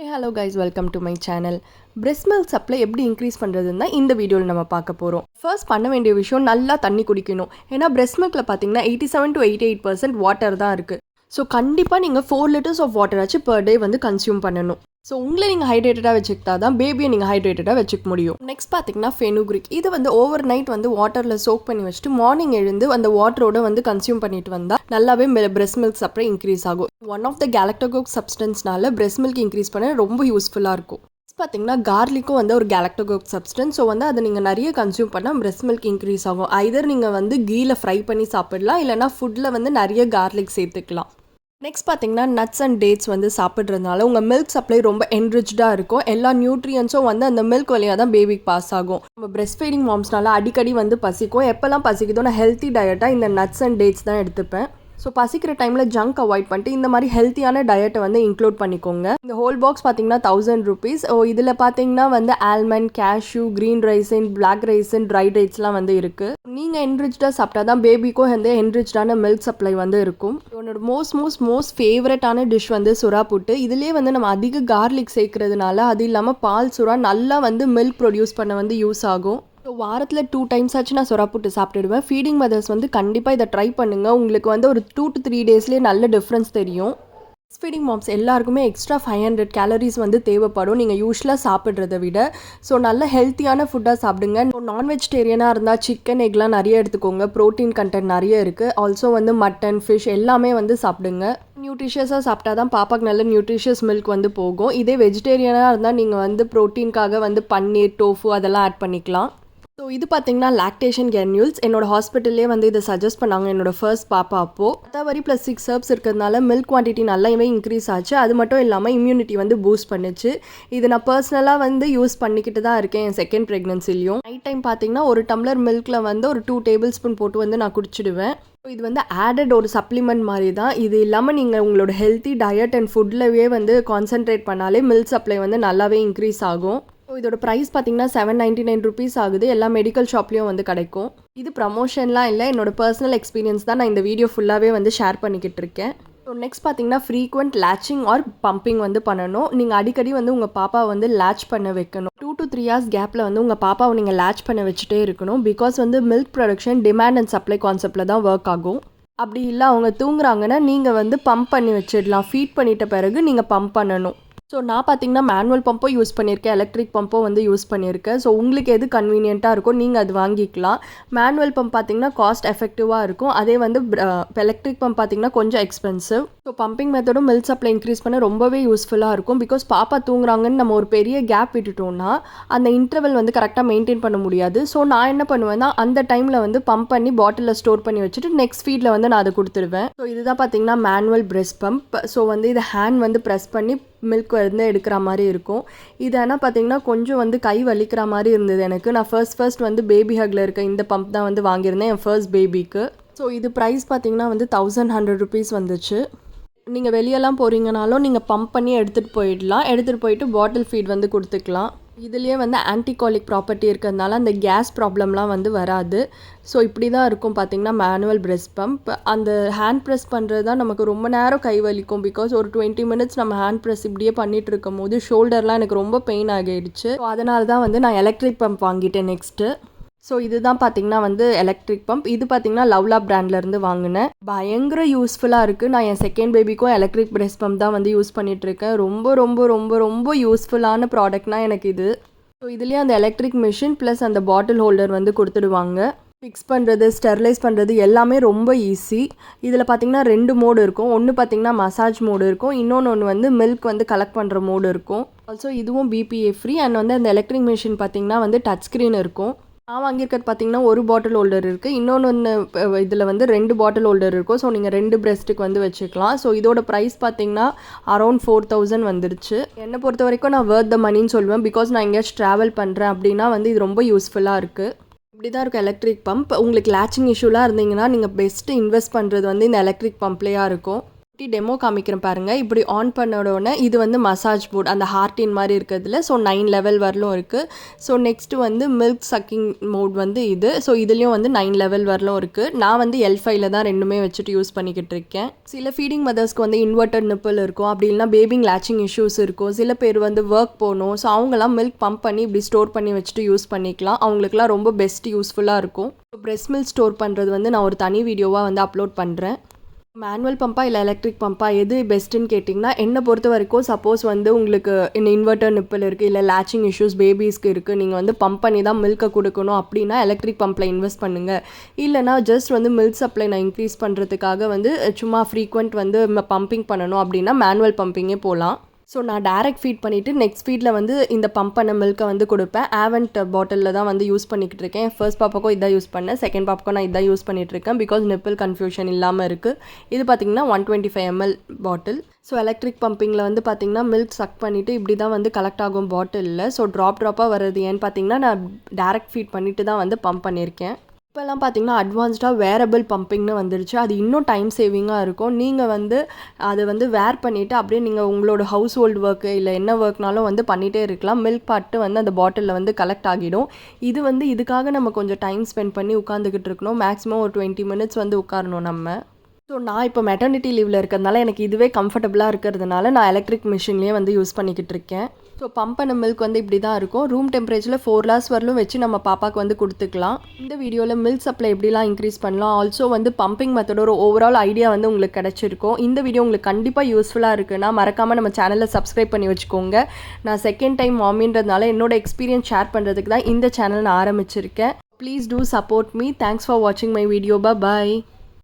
Hello guys, welcome to my channel. Breast milk supply எப்படி increase பண்ணுறதுன்னு தான் இந்த வீடியோவில் நம்ம பார்க்க போகிறோம். ஃபர்ஸ்ட் பண்ண வேண்டிய விஷயம், நல்லா தண்ணி குடிக்கணும். ஏன்னா பிரெஸ்ட் மில்கில் பார்த்தீங்கன்னா 87 to 88% வாட்டர் தான் இருக்குது. ஸோ கண்டிப்பாக நீங்கள் 4 liters ஆஃப் வாட்டர் ஆச்சு பர் டே வந்து கன்சியூம் பண்ணணும். ஸோ உங்களை நீங்கள் ஹைட்ரேட்டடாக வச்சுக்கிட்டா தான் பேபியை நீங்கள் ஹைட்ரேட்டடாக வச்சுக்க முடியும். நெக்ஸ்ட் பார்த்தீங்கன்னா ஃபெனுக்ரிக். இது வந்து ஓவர் நைட் வந்து வாட்டரில் சோக் பண்ணி வச்சுட்டு மார்னிங் எழுந்து அந்த வாட்டரோட வந்து கன்சியூம் பண்ணிட்டு வந்தால் நல்லாவே பிரெஸ்ட் மில்க் சப்ளை இன்க்ரீஸ் ஆகும். ஒன் ஆஃப் த கேலக்டோகோக் சப்ஸ்டன்ஸ்னால பிரெஸ்ட் மில்க் இன்க்ரீஸ் பண்ண ரொம்ப யூஸ்ஃபுல்லாக இருக்கும். பார்த்தீங்கன்னா கார்லிக்கும் வந்து ஒரு கேலக்டோகோக் சப்ஸ்டன்ஸ். ஸோ வந்து அதை நீங்கள் நிறைய கன்சியூம் பண்ணால் பிரெஸ்ட் மில்க் இன்க்ரீஸ் ஆகும். ஐதர் நீங்கள் வந்து கீல ஃப்ரை பண்ணி சாப்பிடலாம், இல்லைனா ஃபுட்டில் வந்து நிறைய கார்லிக் சேர்த்துக்கலாம். நெக்ஸ்ட் பார்த்தீங்கன்னா நட்ஸ் அண்ட் டேட்ஸ் வந்து சாப்பிட்றதுனால உங்கள் மில்க் சப்ளை ரொம்ப என்ரிச்டாக இருக்கும். எல்லா நியூட்ரியன்ஸும் வந்து அந்த மில்க் வழியாக தான் பேபிக்கு பாஸ் ஆகும். நம்ம பிரெஸ்ட் ஃபீடிங் மாம்ஸ்னால அடிக்கடி வந்து பசிக்கும். எப்போல்லாம் பசிக்குதோ நான் ஹெல்த்தி டயட்டாக இந்த நட்ஸ் அண்ட் டேட்ஸ் தான் எடுத்துப்பேன். ஸோ பசிக்கிற டைமில் ஜங்க் அவாய்ட் பண்ணிட்டு இந்த மாதிரி ஹெல்த்தியான டயட்டை வந்து இன்க்ளூட் பண்ணிக்கோங்க. இந்த ஹோல் பாக்ஸ் பார்த்தீங்கன்னா 1000 rupees. இதில் பார்த்தீங்கன்னா வந்து almond, cashew, green raisin, black raisin, dry டேட்ஸ்லாம் வந்து இருக்குது. நீங்கள் என்ரிச்டாக சாப்பிட்டா தான் பேபிக்கும் வந்து என்ரிச்டான மில்க் சப்ளை வந்து இருக்கும். என்னோட மோஸ்ட் ஃபேவரட்டான டிஷ் வந்து சுறா புட்டு. இதுலேயே வந்து நம்ம அதிக கார்லிக் சேர்க்கறதுனால, அது இல்லாமல் பால் சுறா நல்லா வந்து மில்க் ப்ரொடியூஸ் பண்ண வந்து யூஸ் ஆகும். ஸோ வாரத்தில் 2 times ஆச்சு நான் சுறா புட்டு சாப்பிட்டுடுவேன். ஃபீடிங் மதர்ஸ் வந்து கண்டிப்பாக இதை ட்ரை பண்ணுங்கள். உங்களுக்கு வந்து ஒரு 2 to 3 daysலேயே நல்ல டிஃப்ரென்ஸ் தெரியும். ஃபீடிங் மாம்ஸ் எல்லாருக்குமே எக்ஸ்ட்ரா 500 calories வந்து தேவைப்படும் நீங்கள் யூஸ்வலாக சாப்பிட்றத விட. ஸோ நல்ல ஹெல்த்தியான ஃபுட்டாக சாப்பிடுங்க. நான் வெஜிடேரியனாக இருந்தால் சிக்கன், எக்லாம் நிறைய எடுத்துக்கோங்க. ப்ரோட்டீன் கண்டென்ட் நிறைய இருக்குது. ஆல்சோ வந்து மட்டன், ஃபிஷ் எல்லாமே வந்து சாப்பிடுங்க. நியூட்ரிஷியஸாக சாப்பிட்டா தான் பாப்பாக்கு நல்ல நியூட்ரிஷியஸ் மில்க் வந்து போகும். இதே வெஜிடேரியனாக இருந்தால் நீங்கள் வந்து ப்ரோட்டீனுக்காக வந்து பன்னீர், டோஃபு அதெல்லாம் ஆட் பண்ணிக்கலாம். ஸோ இது பார்த்தீங்கன்னா லாக்டேஷன் கெர்னியூல்ஸ். என்னோட ஹாஸ்பிட்டல்லே வந்து இதை சஜஸ்ட் பண்ணாங்க என்னோட ஃபர்ஸ்ட் பாப்பா அப்போது. கத்தாவரி ப்ளஸ் 6 herbs இருக்கிறதுனால மில்க் குவான்டிட்டி நல்லாவே இன்க்ரீஸ் ஆச்சு. அது மட்டும் இல்லாமல் இம்யூனிட்டி வந்து பூஸ்ட் பண்ணுச்சு. இது நான் பர்சனலாக வந்து யூஸ் பண்ணிக்கிட்டு தான் இருக்கேன் என் செகண்ட் ப்ரெக்னன்சிலையும். நைட் டைம் பார்த்தீங்கன்னா ஒரு டம்ளர் மில்கில் வந்து ஒரு 2 tablespoon போட்டு வந்து நான் குடிச்சிடுவேன். இது வந்து ஆடட் ஒரு சப்ளிமெண்ட் மாதிரி தான். இது இல்லாமல் நீங்கள் உங்களோட ஹெல்த்தி டயட் அண்ட் ஃபுட்லவே வந்து கான்சென்ட்ரேட் பண்ணாலே மில்க் சப்ளை வந்து நல்லாவே இன்க்ரீஸ் ஆகும். ஸோ இதோட ப்ரைஸ் பார்த்தீங்கன்னா 799 rupees ஆகுது. எல்லா மெடிக்கல் ஷாப்லேயும் வந்து கிடைக்கும். இது ப்ரமோஷன்லாம் இல்லை, என்னோட பர்சனல் எக்ஸ்பீரியன்ஸ் தான் நான் இந்த வீடியோ ஃபுல்லாகவே வந்து ஷேர் பண்ணிக்கிட்டு இருக்கேன். ஸோ நெக்ஸ்ட் பார்த்தீங்கன்னா ஃப்ரீக்வெண்ட் லேச்சிங் ஆர் பம்பிங் வந்து பண்ணணும். நீங்கள் அடிக்கடி வந்து உங்கள் பாப்பாவை வந்து லேட்ச் பண்ண வைக்கணும். 2 to 3 hours கேப்பில் வந்து உங்கள் பாப்பாவை நீங்கள் லேட்ச் பண்ண வச்சுட்டே இருக்கணும். பிகாஸ் வந்து milk production demand and supply கான்செப்டில் தான் ஒர்க் ஆகும். அப்படி இல்லை அவங்க தூங்குறாங்கன்னா நீங்கள் வந்து பம்ப் பண்ணி வச்சிடலாம். ஃபீட் பண்ணிட்ட பிறகு நீங்கள் பம்ப் பண்ணணும். ஸோ நான் பார்த்தீங்கன்னா மேனுவல் பம்பும் யூஸ் பண்ணியிருக்கேன், எலக்ட்ரிக் பம்பும் வந்து யூஸ் பண்ணியிருக்கேன். ஸோ உங்களுக்கு எது கன்வீனியண்ட்டாக இருக்கோ நீங்கள் அது வாங்கிக்கலாம். மேனுவல் பம்ப் பார்த்தீங்கன்னா காஸ்ட் எஃபெக்டிவாக இருக்கும். அதே வந்து எலக்ட்ரிக் பம்ப் பார்த்தீங்கன்னா கொஞ்சம் எக்ஸ்பென்சிவ். ஸோ பம்பிங் மெத்தடும் மில்க் சப்ளை இன்க்ரீஸ் பண்ண ரொம்பவே யூஸ்ஃபுல்லாக இருக்கும். பிகாஸ் பாப்பா தூங்குறாங்கன்னு நம்ம ஒரு பெரிய கேப் விட்டுட்டோம்னா அந்த இன்டர்வல் வந்து கரெக்டாக மெயின்டைன் பண்ண முடியாது. ஸோ நான் என்ன பண்ணுவேன்னா அந்த டைமில் வந்து பம்ப் பண்ணி பாட்டிலில் ஸ்டோர் பண்ணி வச்சுட்டு நெக்ஸ்ட் ஃபீடில் வந்து நான் அதை கொடுத்துருவேன். ஸோ இதுதான் பார்த்தீங்கன்னா மேனுவல் பிரெஸ்ட் பம்ப். ஸோ வந்து இதை ஹேண்ட் வந்து ப்ரெஸ் பண்ணி மில்க் வந்து எடுக்கிற மாதிரி இருக்கும். இது ஆனால் பார்த்தீங்கன்னா கொஞ்சம் வந்து கை வலிக்கிற மாதிரி இருந்தது எனக்கு. நான் ஃபர்ஸ்ட் வந்து பேபி ஹக்கில் இருக்க இந்த பம்ப் தான் வந்து வாங்கியிருந்தேன் என் ஃபர்ஸ்ட் பேபிக்கு. ஸோ இது ப்ரைஸ் பார்த்தீங்கன்னா வந்து 1100 rupees வந்துச்சு. நீங்கள் வெளியெல்லாம் போகிறீங்கனாலும் நீங்கள் பம்ப் பண்ணி எடுத்துகிட்டு போயிடலாம். எடுத்துகிட்டு போயிட்டு பாட்டில் ஃபீட் வந்து கொடுத்துக்கலாம். இதுலேயே வந்து ஆன்டிகாலிக் ப்ராப்பர்ட்டி இருக்கிறதுனால அந்த கேஸ் ப்ராப்ளம்லாம் வந்து வராது. ஸோ இப்படி தான் இருக்கும் பார்த்தீங்கன்னா மேனுவல் பிரெஸ்ட் பம்ப். அந்த ஹேண்ட் ப்ரெஸ் பண்ணுறது தான் நமக்கு ரொம்ப நேரம் கை வலிக்கும். பிகாஸ் ஒரு 20 minutes நம்ம ஹேண்ட் ப்ரெஸ் இப்படியே பண்ணிகிட்டு இருக்கும் போது ஷோல்டர்லாம் எனக்கு ரொம்ப பெயின் ஆகிடுச்சு. ஸோ அதனால தான் வந்து நான் எலக்ட்ரிக் பம்ப் வாங்கிட்டேன் நெக்ஸ்ட்டு. ஸோ இதுதான் பார்த்தீங்கன்னா வந்து எலக்ட்ரிக் பம்ப். இது பார்த்தீங்கன்னா லவ்லா பிராண்ட்லேருந்து வாங்கினேன். பயங்கர யூஸ்ஃபுல்லாக இருக்குது. நான் என் செகண்ட் பேபிக்கும் எலக்ட்ரிக் பிரெஸ்ட் பம்ப் தான் வந்து யூஸ் பண்ணிகிட்ருக்கேன். ரொம்ப ரொம்ப ரொம்ப ரொம்ப யூஸ்ஃபுல்லான ப்ராடக்ட்னா எனக்கு இது. ஸோ இதுலேயே அந்த எலக்ட்ரிக் மிஷின் ப்ளஸ் அந்த பாட்டில் ஹோல்டர் வந்து கொடுத்துடுவாங்க. ஃபிக்ஸ் பண்ணுறது, ஸ்டெர்லைஸ் பண்ணுறது எல்லாமே ரொம்ப ஈஸி. இதில் பார்த்தீங்கன்னா 2 மோடு இருக்கும். ஒன்று பார்த்தீங்கன்னா மசாஜ் மோடு இருக்கும், இன்னொன்று வந்து மில்க் வந்து கலெக்ட் பண்ணுற மோடு இருக்கும். ஆல்சோ இதுவும் BPA ஃப்ரீ. அண்ட் வந்து அந்த எலக்ட்ரிக் மிஷின் பார்த்தீங்கன்னா வந்து டச் ஸ்க்ரீன் இருக்கும். நான் வாங்கியிருக்கிறது பார்த்தீங்கன்னா ஒரு பாட்டில் ஹோல்டர் இருக்குது, இன்னொன்று இதில் வந்து 2 பாட்டில் ஹோல்டர் இருக்கும். ஸோ நீங்கள் 2 பிரெஸ்ட்டுக்கு வந்து வச்சுக்கலாம். ஸோ இதோட ப்ரைஸ் பார்த்தீங்கன்னா அரௌண்ட் 4000 வந்துருச்சு. என்னை பொறுத்த வரைக்கும் நான் வர்த் த மணின்னு சொல்லுவேன். பிகாஸ் நான் எங்கேயாச்சும் ட்ராவல் பண்ணுறேன் அப்படின்னா வந்து இது ரொம்ப யூஸ்ஃபுல்லாக இருக்குது. இப்படி தான் இருக்கும் எலக்ட்ரிக் பம்ப். உங்களுக்கு லேச்சிங் இஷ்யூலாம் இருந்தீங்கன்னா நீங்கள் பெஸ்ட்டு இன்வெஸ்ட் பண்ணுறது வந்து இந்த எலக்ட்ரிக் பம்ப்லேயா இருக்கும். டெமோ காமிக்கிறேன் பாருங்கள். இப்படி ஆன் பண்ணோடனே இது வந்து மசாஜ் போர்ட் அந்த ஹார்ட்டின் மாதிரி இருக்கிறதுல. ஸோ 9 லெவல் வரலும் இருக்குது. ஸோ நெக்ஸ்ட்டு வந்து மில்க் சக்கிங் மோட் வந்து இது. ஸோ இதுலேயும் வந்து 9 லெவல் வரலும் இருக்குது. நான் வந்து L5ல தான் ரெண்டுமே வச்சுட்டு யூஸ் பண்ணிக்கிட்டு இருக்கேன். சில ஃபீடிங் மதர்ஸ்க்கு வந்து இன்வெர்டட் நிப்பிள் இருக்கும், அப்படி இல்லைனா பேபிங் லேச்சிங் இஷ்யூஸ் இருக்கும். சில பேர் வந்து ஒர்க் போகணும். ஸோ அவங்களாம் மில்க் பம்ப் பண்ணி இப்படி ஸ்டோர் பண்ணி வச்சுட்டு யூஸ் பண்ணிக்கலாம். அவங்களுக்குலாம் ரொம்ப பெஸ்ட் யூஸ்ஃபுல்லாக இருக்கும். பிரெஸ்ட் மில்க் ஸ்டோர் பண்ணுறது வந்து நான் ஒரு தனி வீடியோவாக வந்து அப்லோட் பண்ணுறேன். மேனுவல் பம்பா இல்லை எலக்ட்ரிக் பம்பா எது பெஸ்ட்டுன்னு கேட்டிங்கன்னா, என்னை பொறுத்த வரைக்கும் சப்போஸ் வந்து உங்களுக்கு இன்வெர்டர் நிப்பிள் இருக்குது, இல்லை லேச்சிங் இஷ்யூஸ் பேபிஸ்க்கு இருக்குது, நீங்கள் வந்து பம்ப் பண்ணி தான் மில்கை கொடுக்கணும் அப்படின்னா எலக்ட்ரிக் பம்பில் இன்வெஸ்ட் பண்ணுங்கள். இல்லைனா ஜஸ்ட் வந்து மில்க் சப்ளை நான் இன்க்ரீஸ் பண்ணுறதுக்காக வந்து சும்மா ஃப்ரீக்வெண்ட் வந்து பம்பிங் பண்ணணும் அப்படின்னா மேனுவல் பம்பிங்கே போகலாம். ஸோ நான் டைரக்ட் ஃபீட் பண்ணிவிட்டு நெக்ஸ்ட் ஃபீடில் வந்து இந்த பம்ப் பண்ண மில்கை வந்து கொடுப்பேன். ஆவென்ட் பாட்டிலில் தான் வந்து யூஸ் பண்ணிக்கிட்டு இருக்கேன். ஃபர்ஸ்ட் பாப்பாக்கும் இதான் யூஸ் பண்ணேன், செகண்ட் பாப்பாக்கும் நான் இதான் யூஸ் பண்ணிகிட்ருக்கேன். பிகாஸ் நிப்பிள் கன்ஃபியூஷன் இல்லாமல் இருக்குது. இது பார்த்திங்கன்னா 125 ml பாட்டில். ஸோ எலக்ட்ரிக் பம்பிங்கில் வந்து பார்த்திங்கன்னா மில்க் சக் பண்ணிவிட்டு இப்படி தான் வந்து கலெக்ட் ஆகும் பாட்டிலில். ஸோ ட்ராப்பாக வர்றது ஏன்னு பார்த்திங்கன்னா நான் டைரக்ட் ஃபீட் பண்ணிவிட்டு தான் வந்து பம்ப் பண்ணியிருக்கேன். இப்போல்லாம் பார்த்தீங்கன்னா அட்வான்ஸ்டாக வேரபிள் பம்பிங்னு வந்துருச்சு. அது இன்னும் டைம் சேவிங்காக இருக்கும். நீங்கள் வந்து அதை வந்து வேர் பண்ணிவிட்டு அப்படியே நீங்கள் உங்களோட ஹவுஸ் ஹோல்டு ஒர்க்கு இல்லை என்ன ஒர்க்னாலும் வந்து பண்ணிகிட்டே இருக்கலாம். மில்க் பாட்டு வந்து அந்த பாட்டிலில் வந்து கலெக்ட் ஆகிடும். இது வந்து இதுக்காக நம்ம கொஞ்சம் டைம் ஸ்பெண்ட் பண்ணி உட்காந்துக்கிட்டு இருக்கணும். மேக்ஸிமம் ஒரு 20 minutes வந்து உட்காரணும் நம்ம. ஸோ நான் இப்போ மெட்டர்னிட்டி லீவில் இருக்கிறதுனால எனக்கு இதுவே கம்ஃபர்டபுளாக இருக்கிறதுனால நான் எலக்ட்ரிக் மிஷின்லேயே வந்து யூஸ் பண்ணிக்கிட்டு இருக்கேன். ஸோ பம்ப் பண்ண மில்க் வந்து இப்படி தான் இருக்கும். ரூம் டெம்பரேச்சரில் 4 hours வரலும் வச்சு நம்ம பாப்பாவுக்கு வந்து கொடுத்துக்கலாம். இந்த வீடியோவில் மில்க் சப்ளை எப்படிலாம் இன்க்ரீஸ் பண்ணலாம், ஆல்சோ வந்து பம்பிங் மெத்தடோட ஓவரால் ஐடியா வந்து உங்களுக்கு கிடச்சிருக்கும். இந்த வீடியோ உங்களுக்கு கண்டிப்பாக யூஸ்ஃபுல்லாக இருக்குன்னா மறக்காமல் நம்ம சேனலை சப்ஸ்கிரைப் பண்ணி வச்சுக்கோங்க. நான் செகண்ட் டைம் மாமின்றதுனால என்னோட எக்ஸ்பீரியன்ஸ் ஷேர் பண்ணுறதுக்கு தான் இந்த சேனல் நான் ஆரம்பிச்சிருக்கேன். Please do support me. Thanks for வாட்சிங் மை வீடியோ. பாய்.